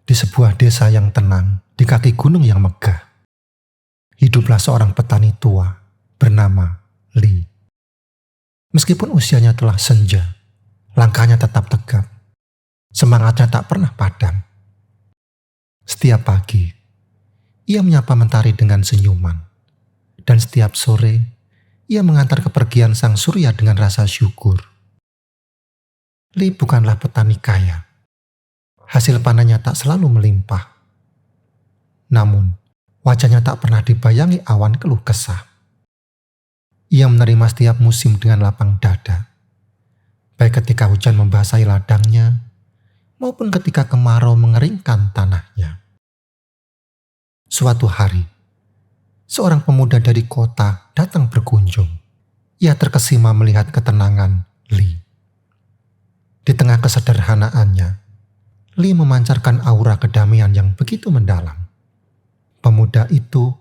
Di sebuah desa yang tenang, di kaki gunung yang megah, hiduplah seorang petani tua bernama Lee. Meskipun usianya telah senja, langkahnya tetap tegap. Semangatnya tak pernah padam. Setiap pagi, ia menyapa mentari dengan senyuman. Dan setiap sore, ia mengantar kepergian sang surya dengan rasa syukur. Lee bukanlah petani kaya. Hasil panennya tak selalu melimpah. Namun, wajahnya tak pernah dibayangi awan keluh kesah. Ia menerima setiap musim dengan lapang dada. Baik ketika hujan membasahi ladangnya, maupun ketika kemarau mengeringkan tanahnya. Suatu hari, seorang pemuda dari kota datang berkunjung. Ia terkesima melihat ketenangan Lee. Di tengah kesederhanaannya, Lee memancarkan aura kedamaian yang begitu mendalam. Pemuda itu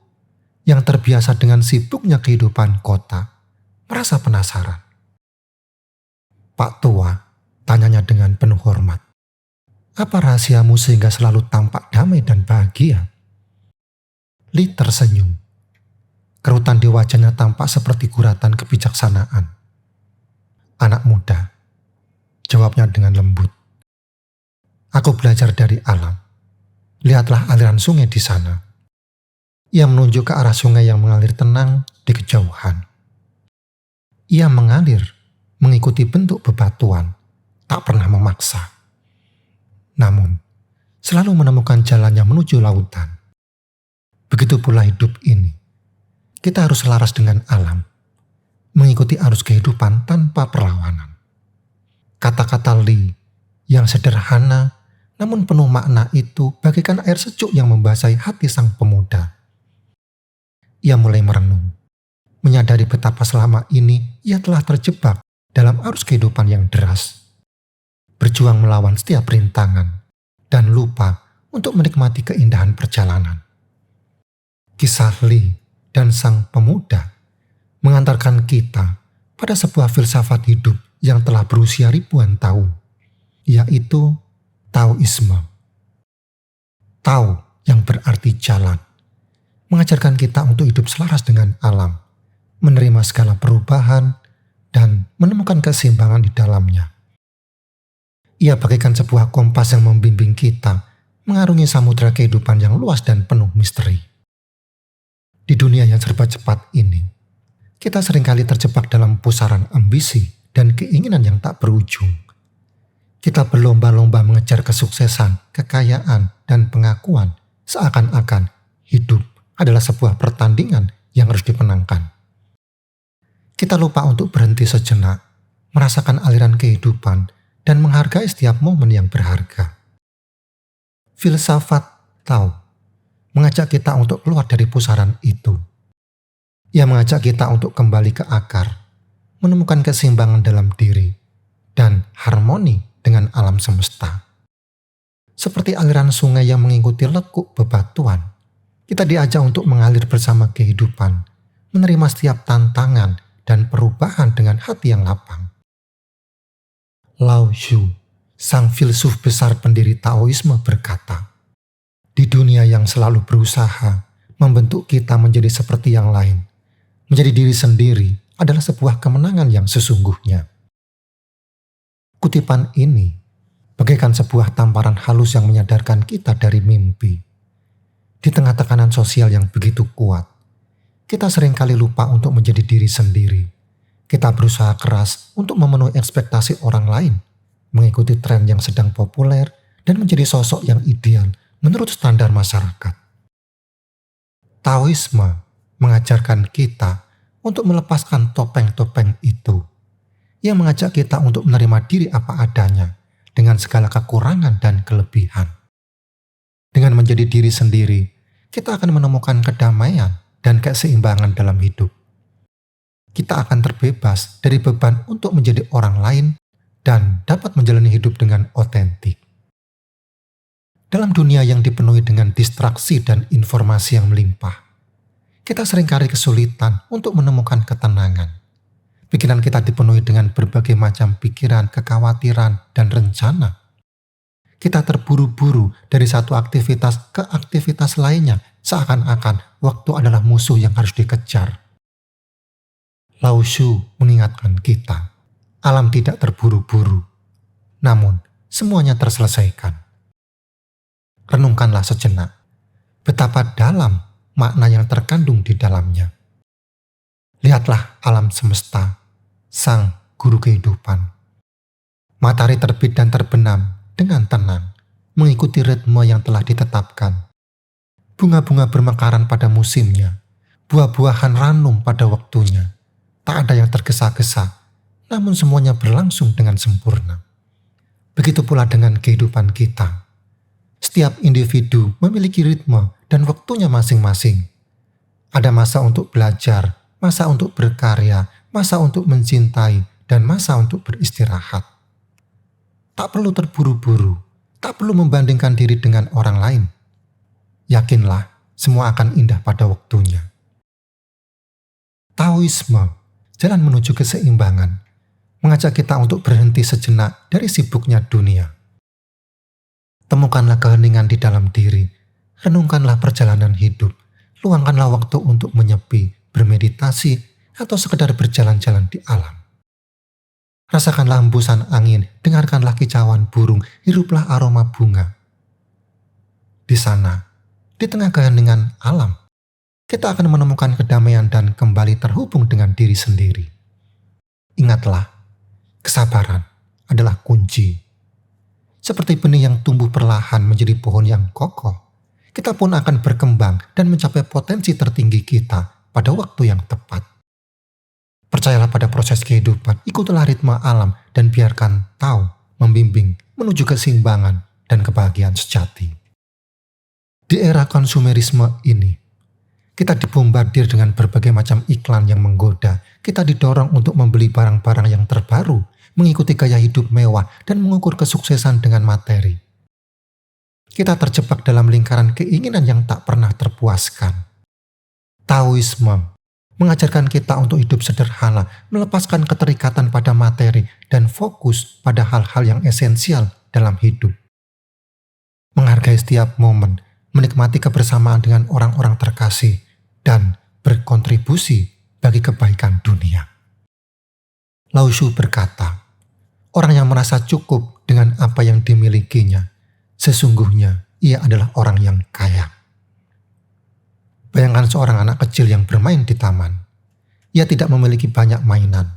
yang terbiasa dengan sibuknya kehidupan kota merasa penasaran. "Pak Tua," tanyanya dengan penuh hormat, "apa rahasiamu sehingga selalu tampak damai dan bahagia?" Lee tersenyum. Kerutan di wajahnya tampak seperti guratan kebijaksanaan. "Anak muda," jawabnya dengan lembut, "aku belajar dari alam. Lihatlah aliran sungai di sana." Ia menunjuk ke arah sungai yang mengalir tenang di kejauhan. Ia mengalir mengikuti bentuk bebatuan, tak pernah memaksa. Namun, selalu menemukan jalannya menuju lautan. Begitu pula hidup ini. Kita harus selaras dengan alam, mengikuti arus kehidupan tanpa perlawanan. Kata-kata Lee yang sederhana namun penuh makna itu bagaikan air sejuk yang membasahi hati sang pemuda. Ia mulai merenung, menyadari betapa selama ini ia telah terjebak dalam arus kehidupan yang deras. Berjuang melawan setiap rintangan dan lupa untuk menikmati keindahan perjalanan. Kisah Lee dan sang pemuda mengantarkan kita pada sebuah filsafat hidup yang telah berusia ribuan tahun, yaitu Taoisme. Tao yang berarti jalan, mengajarkan kita untuk hidup selaras dengan alam, menerima segala perubahan, dan menemukan keseimbangan di dalamnya. Ia bagaikan sebuah kompas yang membimbing kita mengarungi samudera kehidupan yang luas dan penuh misteri. Di dunia yang serba cepat ini, kita seringkali terjebak dalam pusaran ambisi dan keinginan yang tak berujung. Kita berlomba-lomba mengejar kesuksesan, kekayaan, dan pengakuan seakan-akan hidup adalah sebuah pertandingan yang harus dimenangkan. Kita lupa untuk berhenti sejenak, merasakan aliran kehidupan, dan menghargai setiap momen yang berharga. Filsafat Tao mengajak kita untuk keluar dari pusaran itu. Ia mengajak kita untuk kembali ke akar, menemukan keseimbangan dalam diri, dan harmoni dengan alam semesta. Seperti aliran sungai yang mengikuti lekuk bebatuan, kita diajak untuk mengalir bersama kehidupan, menerima setiap tantangan dan perubahan dengan hati yang lapang. Lao Tzu, sang filsuf besar pendiri Taoisme berkata, "Di dunia yang selalu berusaha membentuk kita menjadi seperti yang lain, menjadi diri sendiri adalah sebuah kemenangan yang sesungguhnya." Kutipan ini bagaikan sebuah tamparan halus yang menyadarkan kita dari mimpi. Di tengah tekanan sosial yang begitu kuat, kita seringkali lupa untuk menjadi diri sendiri. Kita berusaha keras untuk memenuhi ekspektasi orang lain, mengikuti tren yang sedang populer, dan menjadi sosok yang ideal menurut standar masyarakat. Taoisme mengajarkan kita untuk melepaskan topeng-topeng itu. Ia mengajak kita untuk menerima diri apa adanya, dengan segala kekurangan dan kelebihan. Dengan menjadi diri sendiri, kita akan menemukan kedamaian dan keseimbangan dalam hidup. Kita akan terbebas dari beban untuk menjadi orang lain dan dapat menjalani hidup dengan otentik. Dalam dunia yang dipenuhi dengan distraksi dan informasi yang melimpah, kita seringkali kesulitan untuk menemukan ketenangan. Pikiran kita dipenuhi dengan berbagai macam pikiran, kekhawatiran, dan rencana. kita terburu-buru dari satu aktivitas ke aktivitas lainnya, seakan-akan waktu adalah musuh yang harus dikejar. Lao Tzu mengingatkan kita, alam tidak terburu-buru, namun semuanya terselesaikan. Renungkanlah sejenak, betapa dalam makna yang terkandung di dalamnya. Lihatlah alam semesta, sang guru kehidupan. Matahari terbit dan terbenam dengan tenang, mengikuti ritme yang telah ditetapkan. Bunga-bunga bermekaran pada musimnya, buah-buahan ranum pada waktunya. Tak ada yang tergesa-gesa, namun semuanya berlangsung dengan sempurna. Begitu pula dengan kehidupan kita. Setiap individu memiliki ritme dan waktunya masing-masing. Ada masa untuk belajar, masa untuk berkarya, masa untuk mencintai, dan masa untuk beristirahat. Tak perlu terburu-buru, tak perlu membandingkan diri dengan orang lain. Yakinlah, semua akan indah pada waktunya. Taoisme, jalan menuju keseimbangan, mengajak kita untuk berhenti sejenak dari sibuknya dunia. Temukanlah keheningan di dalam diri, renungkanlah perjalanan hidup, luangkanlah waktu untuk menyepi, bermeditasi, atau sekedar berjalan-jalan di alam. Rasakanlah hembusan angin, dengarkanlah kicauan burung, hiruplah aroma bunga. Di sana, di tengah keheningan alam, kita akan menemukan kedamaian dan kembali terhubung dengan diri sendiri. Ingatlah, kesabaran adalah kunci. Seperti benih yang tumbuh perlahan menjadi pohon yang kokoh, kita pun akan berkembang dan mencapai potensi tertinggi kita pada waktu yang tepat. Percayalah pada proses kehidupan, ikutilah ritme alam dan biarkan Tao membimbing menuju keseimbangan dan kebahagiaan sejati. Di era konsumerisme ini, kita dibombardir dengan berbagai macam iklan yang menggoda. Kita didorong untuk membeli barang-barang yang terbaru, mengikuti gaya hidup mewah, dan mengukur kesuksesan dengan materi. Kita terjebak dalam lingkaran keinginan yang tak pernah terpuaskan. Taoisme mengajarkan kita untuk hidup sederhana, melepaskan keterikatan pada materi, dan fokus pada hal-hal yang esensial dalam hidup. Menghargai setiap momen, menikmati kebersamaan dengan orang-orang terkasih, dan berkontribusi bagi kebaikan dunia. Lao Tzu berkata, orang yang merasa cukup dengan apa yang dimilikinya, sesungguhnya ia adalah orang yang kaya. Bayangkan seorang anak kecil yang bermain di taman. Ia tidak memiliki banyak mainan,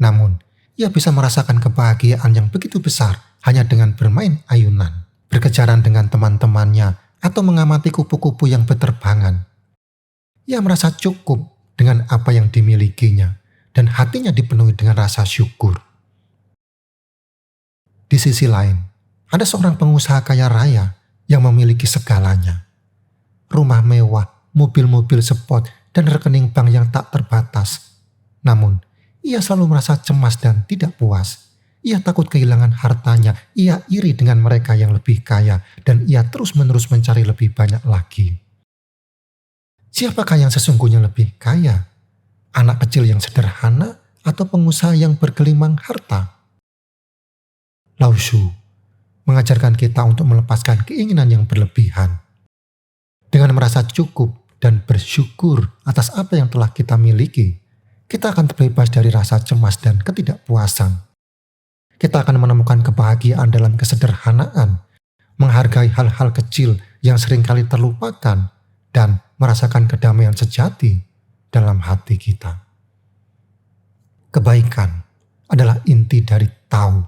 namun ia bisa merasakan kebahagiaan yang begitu besar hanya dengan bermain ayunan, berkejaran dengan teman-temannya, atau mengamati kupu-kupu yang berterbangan. Ia merasa cukup dengan apa yang dimilikinya, dan hatinya dipenuhi dengan rasa syukur. Di sisi lain, ada seorang pengusaha kaya raya yang memiliki segalanya. Rumah mewah, mobil-mobil sport, dan rekening bank yang tak terbatas. Namun, ia selalu merasa cemas dan tidak puas. Ia takut kehilangan hartanya, ia iri dengan mereka yang lebih kaya, dan ia terus-menerus mencari lebih banyak lagi. Siapakah yang sesungguhnya lebih kaya? Anak kecil yang sederhana atau pengusaha yang bergelimang harta? Lao Tzu mengajarkan kita untuk melepaskan keinginan yang berlebihan. Dengan merasa cukup dan bersyukur atas apa yang telah kita miliki, kita akan terbebas dari rasa cemas dan ketidakpuasan. Kita akan menemukan kebahagiaan dalam kesederhanaan, menghargai hal-hal kecil yang seringkali terlupakan, dan merasakan kedamaian sejati dalam hati kita. Kebaikan adalah inti dari Tao.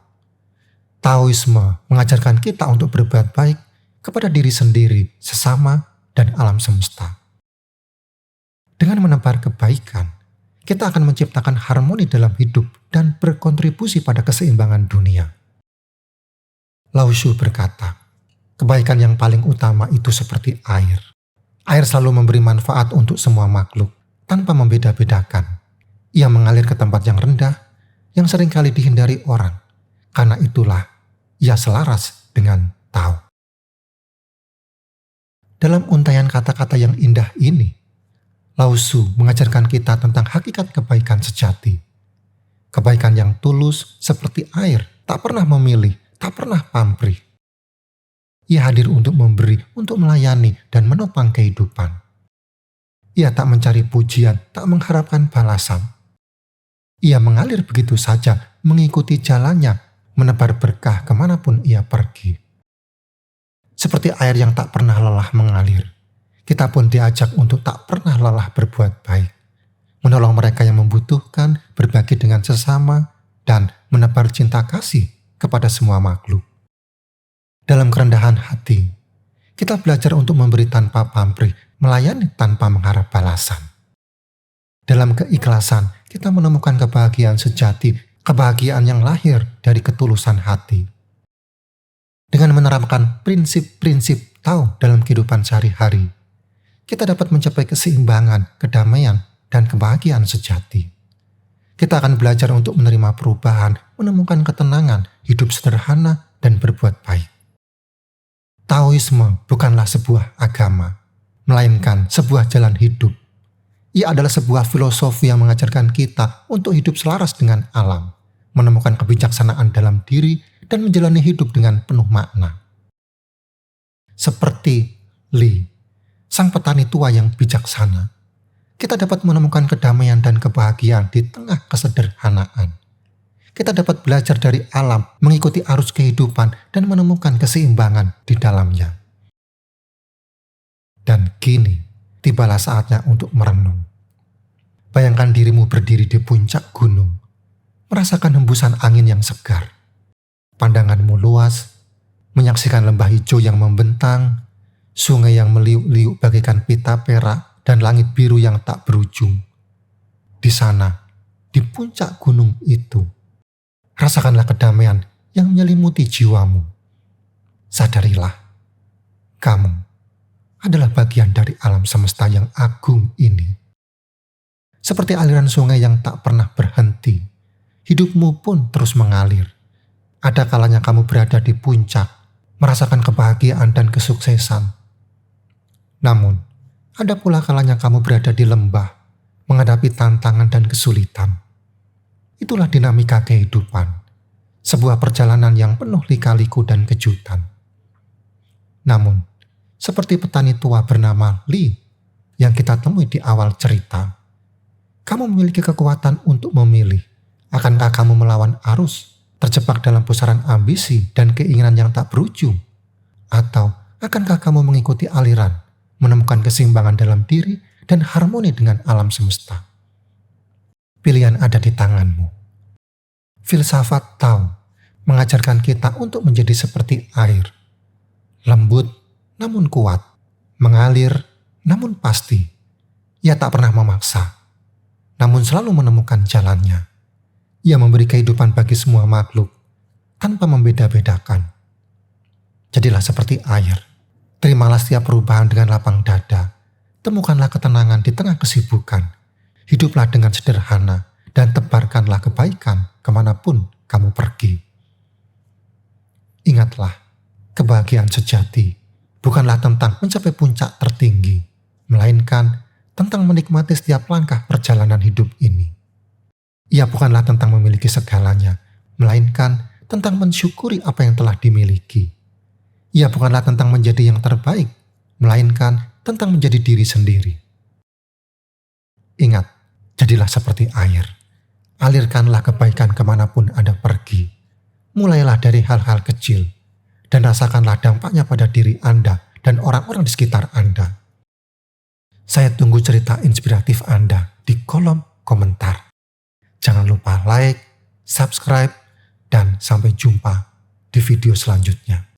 Taoisme mengajarkan kita untuk berbuat baik kepada diri sendiri, sesama, dan alam semesta. Dengan menebar kebaikan, kita akan menciptakan harmoni dalam hidup dan berkontribusi pada keseimbangan dunia. Lao Tzu berkata, kebaikan yang paling utama itu seperti air. Air selalu memberi manfaat untuk semua makhluk, tanpa membeda-bedakan. Ia mengalir ke tempat yang rendah, yang seringkali dihindari orang. Karena itulah, ia selaras dengan Tao. Dalam untaian kata-kata yang indah ini, Lao Tzu mengajarkan kita tentang hakikat kebaikan sejati. Kebaikan yang tulus seperti air, tak pernah memilih, tak pernah pamrih. Ia hadir untuk memberi, untuk melayani, dan menopang kehidupan. Ia tak mencari pujian, tak mengharapkan balasan. Ia mengalir begitu saja, mengikuti jalannya, menebar berkah kemanapun ia pergi. Seperti air yang tak pernah lelah mengalir, kita pun diajak untuk tak pernah lelah berbuat baik, menolong mereka yang membutuhkan, berbagi dengan sesama, dan menebar cinta kasih kepada semua makhluk. Dalam kerendahan hati, kita belajar untuk memberi tanpa pamrih, melayani tanpa mengharap balasan. Dalam keikhlasan, kita menemukan kebahagiaan sejati, kebahagiaan yang lahir dari ketulusan hati. Dengan menerapkan prinsip-prinsip Tao dalam kehidupan sehari-hari, kita dapat mencapai keseimbangan, kedamaian, dan kebahagiaan sejati. Kita akan belajar untuk menerima perubahan, menemukan ketenangan, hidup sederhana, dan berbuat baik. Taoisme bukanlah sebuah agama, melainkan sebuah jalan hidup. Ia adalah sebuah filosofi yang mengajarkan kita untuk hidup selaras dengan alam, menemukan kebijaksanaan dalam diri, dan menjalani hidup dengan penuh makna. Seperti Li, sang petani tua yang bijaksana, kita dapat menemukan kedamaian dan kebahagiaan di tengah kesederhanaan. Kita dapat belajar dari alam, mengikuti arus kehidupan, dan menemukan keseimbangan di dalamnya. Dan kini, tibalah saatnya untuk merenung. Bayangkan dirimu berdiri di puncak gunung, merasakan hembusan angin yang segar. Pandanganmu luas, menyaksikan lembah hijau yang membentang, sungai yang meliuk-liuk bagaikan pita perak, dan langit biru yang tak berujung. Di sana, di puncak gunung itu, rasakanlah kedamaian yang menyelimuti jiwamu. Sadarilah, kamu adalah bagian dari alam semesta yang agung ini. Seperti aliran sungai yang tak pernah berhenti, hidupmu pun terus mengalir. Ada kalanya kamu berada di puncak, merasakan kebahagiaan dan kesuksesan. Namun, ada pula kalanya kamu berada di lembah, menghadapi tantangan dan kesulitan. Itulah dinamika kehidupan, sebuah perjalanan yang penuh lika-liku dan kejutan. Namun, seperti petani tua bernama Li yang kita temui di awal cerita, kamu memiliki kekuatan untuk memilih. Akankah kamu melawan arus, terjebak dalam pusaran ambisi dan keinginan yang tak berujung? Atau akankah kamu mengikuti aliran, menemukan keseimbangan dalam diri dan harmoni dengan alam semesta? Pilihan ada di tanganmu. Filsafat Tao mengajarkan kita untuk menjadi seperti air. Lembut namun kuat, mengalir namun pasti. Ia tak pernah memaksa, namun selalu menemukan jalannya. Ia memberi kehidupan bagi semua makhluk, tanpa membeda-bedakan. Jadilah seperti air. Terimalah setiap perubahan dengan lapang dada. Temukanlah ketenangan di tengah kesibukan. Hiduplah dengan sederhana, dan tebarkanlah kebaikan kemanapun kamu pergi. Ingatlah, kebahagiaan sejati bukanlah tentang mencapai puncak tertinggi, melainkan tentang menikmati setiap langkah perjalanan hidup ini. Ia bukanlah tentang memiliki segalanya, melainkan tentang mensyukuri apa yang telah dimiliki. Ia bukanlah tentang menjadi yang terbaik, melainkan tentang menjadi diri sendiri. Ingat, jadilah seperti air. Alirkanlah kebaikan kemanapun Anda pergi. Mulailah dari hal-hal kecil, dan rasakanlah dampaknya pada diri Anda dan orang-orang di sekitar Anda. Saya tunggu cerita inspiratif Anda di kolom komentar. Jangan lupa like, subscribe, dan sampai jumpa di video selanjutnya.